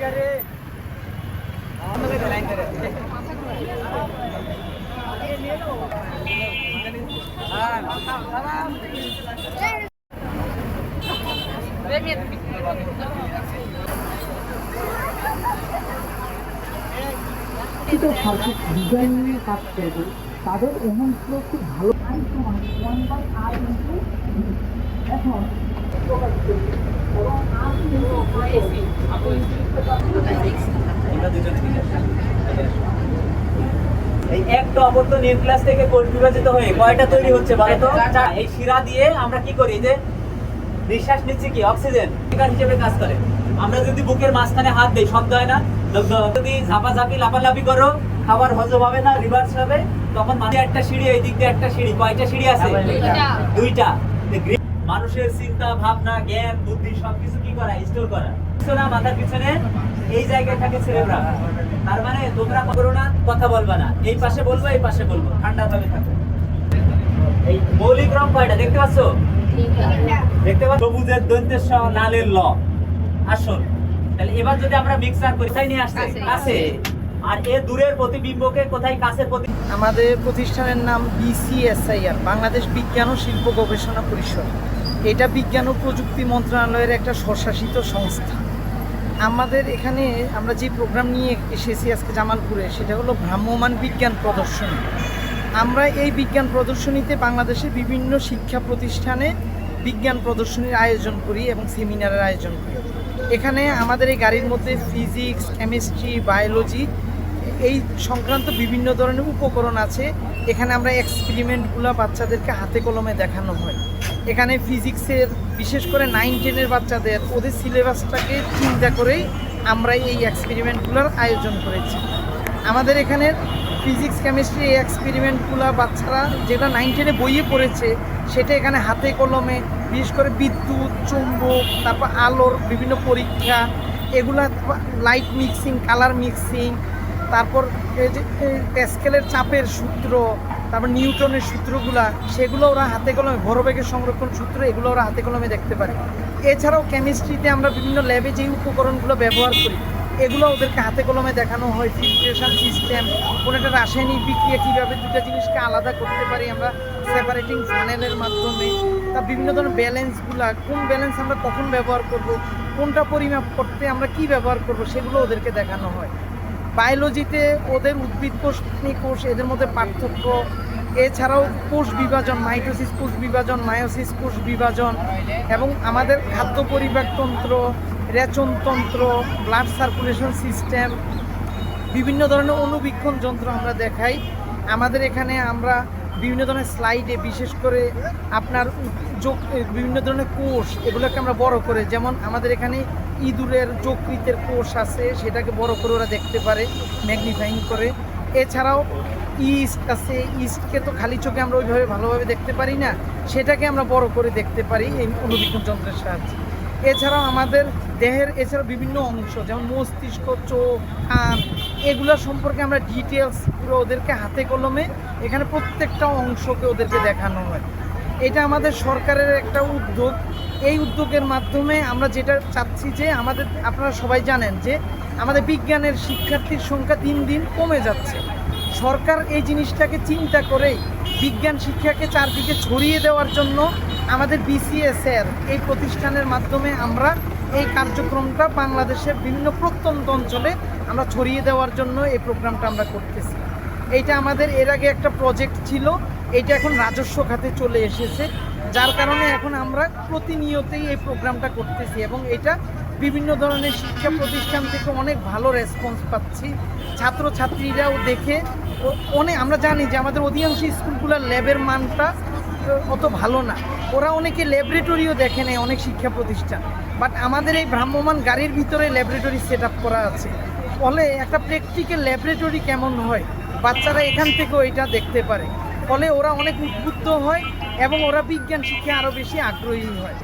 ভারতের ডিজাইন নিয়ে কাজ করবে তাদের এমনগুলো খুব ভালো এখন এই একটা অপত্য নিউক্লিয়াস থেকে কোষ বিভাজিত হয়ে কয়টা তৈরি হচ্ছে বলো তো? এই শিরা দিয়ে আমরা কি করি যে নিঃশ্বাস নিচ্ছি কি অক্সিজেন হিসেবে কাজ করে। আমরা যদি বুকের মাঝখানে হাত দেই শব্দ হয় না, যদি ঝাপাঝাপি লাফালাফি করো খাবার হজম হবে না, রিভার্স হবে, তখন মাঝে একটা সিঁড়ি এই দিক দিয়ে একটা সিঁড়ি, কয়টা সিঁড়ি আছে? দুইটা। মানুষের চিন্তা ভাবনা জ্ঞান বুদ্ধি সবকিছু কি করা স্টোর করা না মাথার পিছনে এই জায়গায় থাকে সেরেব্রাম। তার মানে তোমরা করো না, কথা বলবা না, এই পাশে বলবো এই পাশে বলবো, ঠান্ডা ভাবে থাকো। এই মৌলিক রং কয়টা দেখতে পাচ্ছ? দেখতে পাচ্ছ? সবুজের দন্তের স, লালের ল। আসল তাহলে এবার যদি আমরা মিক্সার করি কোথায় নিয়ে আসছে? কাছে। আর এ দূরের প্রতিবিম্বকে কোথায় কাছের প্রতি? আমাদের প্রতিষ্ঠানের নাম BCSIR, বাংলাদেশ বিজ্ঞান ও শিল্প গবেষণা পরিষদ। এটা বিজ্ঞান ও প্রযুক্তি মন্ত্রণালয়ের একটা স্বশাসিত সংস্থা। আমাদের এখানে আমরা যে প্রোগ্রাম নিয়ে এসেছি আজকে জামালপুরে, সেটা হলো ভ্রাম্যমাণ বিজ্ঞান প্রদর্শনী। আমরা এই বিজ্ঞান প্রদর্শনীতে বাংলাদেশের বিভিন্ন শিক্ষা প্রতিষ্ঠানে বিজ্ঞান প্রদর্শনীর আয়োজন করি এবং সেমিনারের আয়োজন করি। এখানে আমাদের এই গাড়ির মধ্যে ফিজিক্স, কেমিস্ট্রি, বায়োলজি এই সংক্রান্ত বিভিন্ন ধরনের উপকরণ আছে। এখানে আমরা এক্সপেরিমেন্টগুলো বাচ্চাদেরকে হাতে কলমে দেখানো হয়। এখানে ফিজিক্সের বিশেষ করে 9-10-এর বাচ্চাদের ওদের সিলেবাসটাকে চিন্তা করেই আমরা এই এক্সপেরিমেন্টগুলোর আয়োজন করেছি। আমাদের এখানে ফিজিক্স কেমিস্ট্রি এই এক্সপেরিমেন্টগুলো বাচ্চারা যেটা 9-10-এ বইয়ে পড়েছে সেটা এখানে হাতে কলমে, বিশেষ করে বিদ্যুৎ, চুম্বক, তারপর আলোর বিভিন্ন পরীক্ষা, এগুলা লাইট মিক্সিং, কালার মিক্সিং, তারপর এই যে প্যাসকেলের চাপের সূত্র, তারপর নিউটনের সূত্রগুলা, সেগুলো ওরা হাতে কলমে, ভরবেগের সংরক্ষণ সূত্র, এগুলো ওরা হাতে কলমে দেখতে পারে। এছাড়াও কেমিস্ট্রিতে আমরা বিভিন্ন ল্যাবে যে উপকরণগুলো ব্যবহার করি এগুলো ওদেরকে হাতে কলমে দেখানো হয়। ফিল্ট্রেশন সিস্টেম, কোনো একটা রাসায়নিক বিক্রিয়া কীভাবে দুটো জিনিসকে আলাদা করতে পারি আমরা সেপারেটিং ফানেলের মাধ্যমে, তা বিভিন্ন ধরনের ব্যালেন্সগুলা, কোন ব্যালেন্স আমরা কখন ব্যবহার করব, কোনটা পরিমাপ করতে আমরা কি ব্যবহার করব, সেগুলো ওদেরকে দেখানো হয়। বায়োলজিতে ওদের উদ্ভিদ কোষ, প্রাণী কোষ, এদের মধ্যে পার্থক্য, এছাড়াও কোষ বিভাজন, মাইটোসিস কোষ বিভাজন, মায়োসিস কোষ বিভাজন, এবং আমাদের খাদ্য পরিপাকতন্ত্র, রেচনতন্ত্র, ব্লাড সার্কুলেশন সিস্টেম, বিভিন্ন ধরনের অণুবীক্ষণ যন্ত্র আমরা দেখাই। আমাদের এখানে আমরা বিভিন্ন ধরনের স্লাইডে, বিশেষ করে আপনার বিভিন্ন ধরনের কোষ, এগুলোকে আমরা বড় করে, যেমন আমাদের এখানে ইঁদুরের যকৃতের কোষ আছে, সেটাকে বড় করে ওরা দেখতে পারে ম্যাগনিফাইং করে। এছাড়াও ইস্ট আছে, ইস্টকে তো খালি চোখে আমরা ওইভাবে ভালোভাবে দেখতে পারি না, সেটাকে আমরা বড় করে দেখতে পারি এই অণুবীক্ষণ যন্ত্রের সাহায্যে। এছাড়াও আমাদের দেহের এছাড়াও বিভিন্ন অংশ, যেমন মস্তিষ্ক, চোখ, কান, এগুলো সম্পর্কে আমরা ডিটেলস পুরো ওদেরকে হাতে কলমে এখানে প্রত্যেকটা অংশকে ওদেরকে দেখানো হয়। এটা আমাদের সরকারের একটা উদ্যোগ। এই উদ্যোগের মাধ্যমে আমরা যেটা চাচ্ছি যে আমাদের, আপনারা সবাই জানেন যে আমাদের বিজ্ঞানের শিক্ষার্থীর সংখ্যা দিন দিন কমে যাচ্ছে। সরকার এই জিনিসটাকে চিন্তা করেই বিজ্ঞান শিক্ষাকে চারদিকে ছড়িয়ে দেওয়ার জন্য আমাদের BCSIR এই প্রতিষ্ঠানের মাধ্যমে আমরা এই কার্যক্রমটা বাংলাদেশের বিভিন্ন প্রত্যন্ত অঞ্চলে আমরা ছড়িয়ে দেওয়ার জন্য এই প্রোগ্রামটা আমরা করতেছি। এইটা আমাদের এর আগে একটা প্রজেক্ট ছিল, এইটা এখন রাজস্ব খাতে চলে এসেছে, যার কারণে এখন আমরা প্রতিনিয়তই এই প্রোগ্রামটা করতেছি এবং এটা বিভিন্ন ধরনের শিক্ষা প্রতিষ্ঠান থেকে অনেক ভালো রেসপন্স পাচ্ছি। ছাত্রছাত্রীরাও দেখে অনেক, আমরা জানি যে আমাদের অধিকাংশ স্কুলগুলোর ল্যাবের মানটা অত ভালো না, ওরা অনেকে ল্যাবরেটরিও দেখে নেয় অনেক শিক্ষা প্রতিষ্ঠান, বাট আমাদের এই ভ্রাম্যমাণ গাড়ির ভিতরে ল্যাবরেটরি সেট আপ করা আছে। ফলে একটা প্র্যাকটিক্যাল ল্যাবরেটরি কেমন হয় বাচ্চারা এখান থেকেও এটা দেখতে পারে, ফলে ওরা অনেক উদ্বুদ্ধ হয় এবং ওরা বিজ্ঞান শিক্ষায় আরও বেশি আগ্রহী হয়।